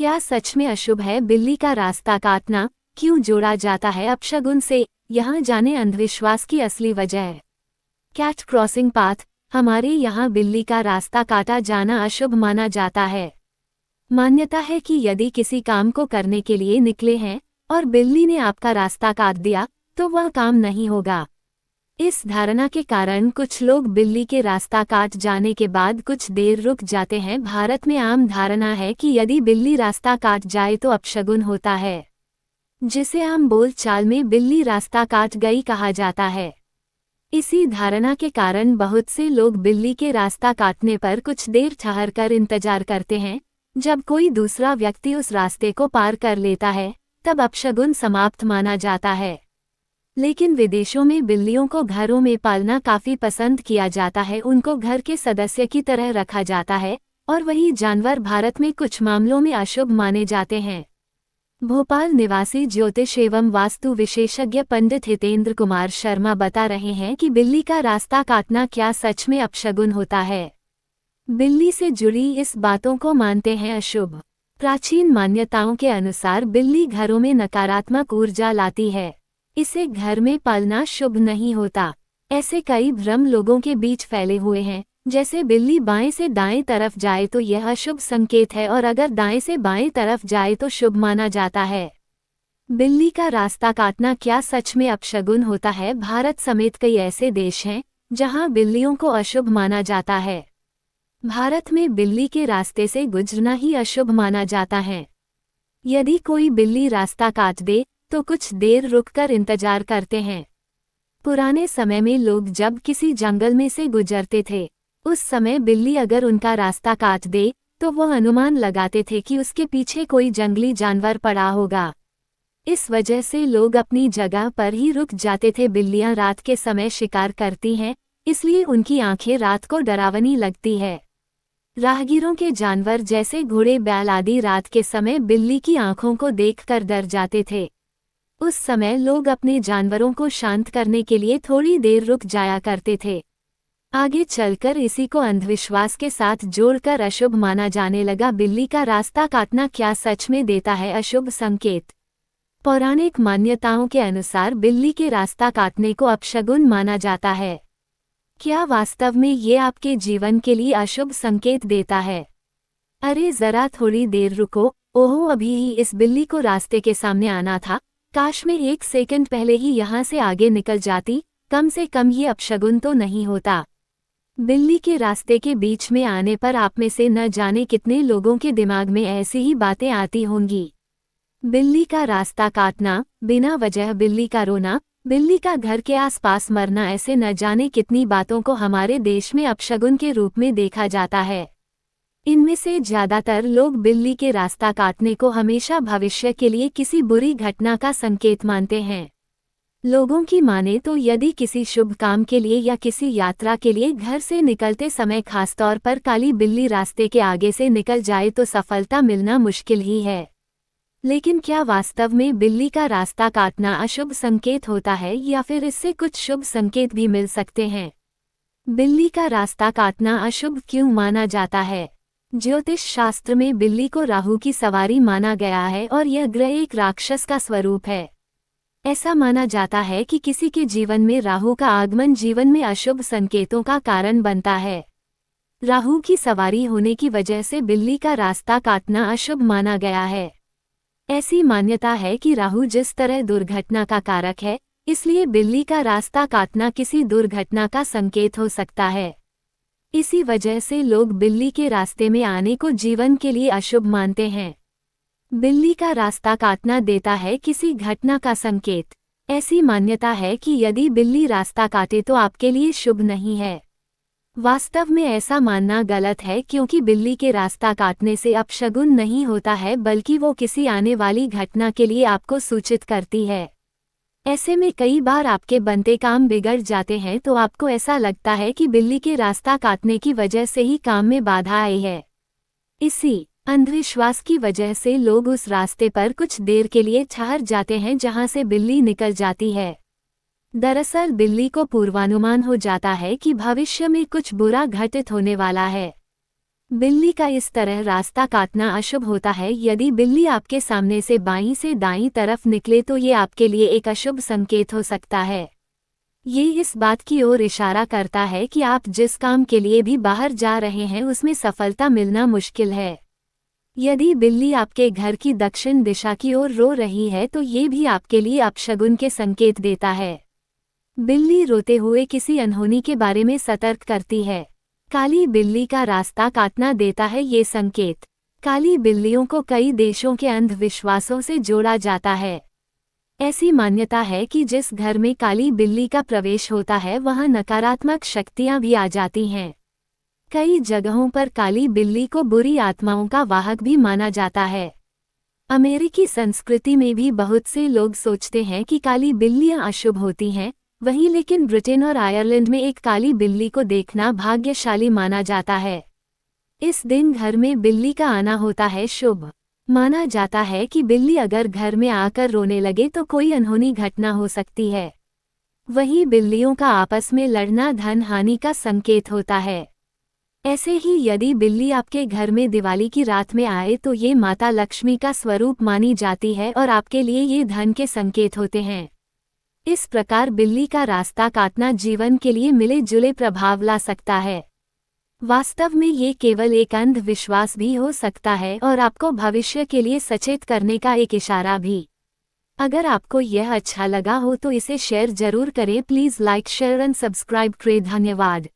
क्या सच में अशुभ है बिल्ली का रास्ता काटना? क्यों जोड़ा जाता है अपशगुन से? यहाँ जाने अंधविश्वास की असली वजह। Cat crossing path. हमारे यहाँ बिल्ली का रास्ता काटा जाना अशुभ माना जाता है। मान्यता है कि यदि किसी काम को करने के लिए निकले हैं और बिल्ली ने आपका रास्ता काट दिया तो वह काम नहीं होगा। इस धारणा के कारण कुछ लोग बिल्ली के रास्ता काट जाने के बाद कुछ देर रुक जाते हैं। भारत में आम धारणा है कि यदि बिल्ली रास्ता काट जाए तो अपशगुन होता है, जिसे आम बोल चाल में बिल्ली रास्ता काट गई कहा जाता है। इसी धारणा के कारण बहुत से लोग बिल्ली के रास्ता काटने पर कुछ देर ठहर कर इंतजार करते हैं। जब कोई दूसरा व्यक्ति उस रास्ते को पार कर लेता है तब अपशगुन समाप्त माना जाता है। लेकिन विदेशों में बिल्लियों को घरों में पालना काफी पसंद किया जाता है। उनको घर के सदस्य की तरह रखा जाता है और वही जानवर भारत में कुछ मामलों में अशुभ माने जाते हैं। भोपाल निवासी ज्योतिष एवं वास्तु विशेषज्ञ पंडित हितेंद्र कुमार शर्मा बता रहे हैं कि बिल्ली का रास्ता काटना क्या सच में अपशगुन होता है। बिल्ली से जुड़ी इस बातों को मानते हैं अशुभ। प्राचीन मान्यताओं के अनुसार बिल्ली घरों में नकारात्मक ऊर्जा लाती है, इसे घर में पालना शुभ नहीं होता। ऐसे कई भ्रम लोगों के बीच फैले हुए हैं, जैसे बिल्ली बाएं से दाएं तरफ जाए तो यह अशुभ संकेत है और अगर दाएं से बाएं तरफ जाए तो शुभ माना जाता है। बिल्ली का रास्ता काटना क्या सच में अपशगुन होता है? भारत समेत कई ऐसे देश हैं जहां बिल्लियों को अशुभ माना जाता है। भारत में बिल्ली के रास्ते से गुजरना ही अशुभ माना जाता है। यदि कोई बिल्ली रास्ता काट दे तो कुछ देर रुककर इंतजार करते हैं। पुराने समय में लोग जब किसी जंगल में से गुजरते थे, उस समय बिल्ली अगर उनका रास्ता काट दे तो वह अनुमान लगाते थे कि उसके पीछे कोई जंगली जानवर पड़ा होगा। इस वजह से लोग अपनी जगह पर ही रुक जाते थे। बिल्लियां रात के समय शिकार करती हैं, इसलिए उनकी आंखें रात को डरावनी लगती है। राहगीरों के जानवर जैसे घोड़े बैल आदि रात के समय बिल्ली की आंखों को देखकर डर जाते थे। उस समय लोग अपने जानवरों को शांत करने के लिए थोड़ी देर रुक जाया करते थे। आगे चलकर इसी को अंधविश्वास के साथ जोड़कर अशुभ माना जाने लगा। बिल्ली का रास्ता काटना क्या सच में देता है अशुभ संकेत? पौराणिक मान्यताओं के अनुसार बिल्ली के रास्ता काटने को अपशगुन माना जाता है। क्या वास्तव में ये आपके जीवन के लिए अशुभ संकेत देता है? अरे जरा थोड़ी देर रुको, ओहो अभी ही इस बिल्ली को रास्ते के सामने आना था, काश मैं 1 सेकंड पहले ही यहाँ से आगे निकल जाती, कम से कम ये अपशगुन तो नहीं होता। बिल्ली के रास्ते के बीच में आने पर आप में से न जाने कितने लोगों के दिमाग में ऐसी ही बातें आती होंगी। बिल्ली का रास्ता काटना, बिना वजह बिल्ली का रोना, बिल्ली का घर के आसपास मरना, ऐसे न जाने कितनी बातों को हमारे देश में अपशगुन के रूप में देखा जाता है। इनमें से ज्यादातर लोग बिल्ली के रास्ता काटने को हमेशा भविष्य के लिए किसी बुरी घटना का संकेत मानते हैं। लोगों की माने तो यदि किसी शुभ काम के लिए या किसी यात्रा के लिए घर से निकलते समय खासतौर पर काली बिल्ली रास्ते के आगे से निकल जाए तो सफलता मिलना मुश्किल ही है। लेकिन क्या वास्तव में बिल्ली का रास्ता काटना अशुभ संकेत होता है या फिर इससे कुछ शुभ संकेत भी मिल सकते हैं? बिल्ली का रास्ता काटना अशुभ क्यों माना जाता है? ज्योतिष शास्त्र में बिल्ली को राहु की सवारी माना गया है और यह ग्रह एक राक्षस का स्वरूप है। ऐसा माना जाता है कि किसी के जीवन में राहु का आगमन जीवन में अशुभ संकेतों का कारण बनता है। राहु की सवारी होने की वजह से बिल्ली का रास्ता काटना अशुभ माना गया है। ऐसी मान्यता है कि राहु जिस तरह दुर्घटना का कारक है, इसलिए बिल्ली का रास्ता काटना किसी दुर्घटना का संकेत हो सकता है। इसी वजह से लोग बिल्ली के रास्ते में आने को जीवन के लिए अशुभ मानते हैं। बिल्ली का रास्ता काटना देता है किसी घटना का संकेत। ऐसी मान्यता है कि यदि बिल्ली रास्ता काटे तो आपके लिए शुभ नहीं है। वास्तव में ऐसा मानना गलत है, क्योंकि बिल्ली के रास्ता काटने से अपशगुन नहीं होता है, बल्कि वो किसी आने वाली घटना के लिए आपको सूचित करती है। ऐसे में कई बार आपके बनते काम बिगड़ जाते हैं तो आपको ऐसा लगता है कि बिल्ली के रास्ता काटने की वजह से ही काम में बाधा आई है। इसी अंधविश्वास की वजह से लोग उस रास्ते पर कुछ देर के लिए ठहर जाते हैं जहां से बिल्ली निकल जाती है। दरअसल बिल्ली को पूर्वानुमान हो जाता है कि भविष्य में कुछ बुरा घटित होने वाला है। बिल्ली का इस तरह रास्ता काटना अशुभ होता है। यदि बिल्ली आपके सामने से बाईं से दाईं तरफ निकले तो ये आपके लिए एक अशुभ संकेत हो सकता है। ये इस बात की ओर इशारा करता है कि आप जिस काम के लिए भी बाहर जा रहे हैं उसमें सफलता मिलना मुश्किल है। यदि बिल्ली आपके घर की दक्षिण दिशा की ओर रो रही है तो ये भी आपके लिए अपशगुन के संकेत देता है। बिल्ली रोते हुए किसी अनहोनी के बारे में सतर्क करती है। काली बिल्ली का रास्ता काटना देता है ये संकेत। काली बिल्लियों को कई देशों के अंधविश्वासों से जोड़ा जाता है। ऐसी मान्यता है कि जिस घर में काली बिल्ली का प्रवेश होता है वहां नकारात्मक शक्तियां भी आ जाती हैं। कई जगहों पर काली बिल्ली को बुरी आत्माओं का वाहक भी माना जाता है। अमेरिकी संस्कृति में भी बहुत से लोग सोचते हैं कि काली बिल्लियां अशुभ होती हैं, वहीं लेकिन ब्रिटेन और आयरलैंड में एक काली बिल्ली को देखना भाग्यशाली माना जाता है। इस दिन घर में बिल्ली का आना होता है शुभ। माना जाता है कि बिल्ली अगर घर में आकर रोने लगे तो कोई अनहोनी घटना हो सकती है। वहीं बिल्लियों का आपस में लड़ना धन हानि का संकेत होता है। ऐसे ही यदि बिल्ली आपके घर में दिवाली की रात में आए तो ये माता लक्ष्मी का स्वरूप मानी जाती है और आपके लिए ये धन के संकेत होते हैं। इस प्रकार बिल्ली का रास्ता काटना जीवन के लिए मिले जुले प्रभाव ला सकता है। वास्तव में ये केवल एक अंधविश्वास भी हो सकता है और आपको भविष्य के लिए सचेत करने का एक इशारा भी। अगर आपको यह अच्छा लगा हो तो इसे शेयर जरूर करें। Please like share and subscribe करें। धन्यवाद।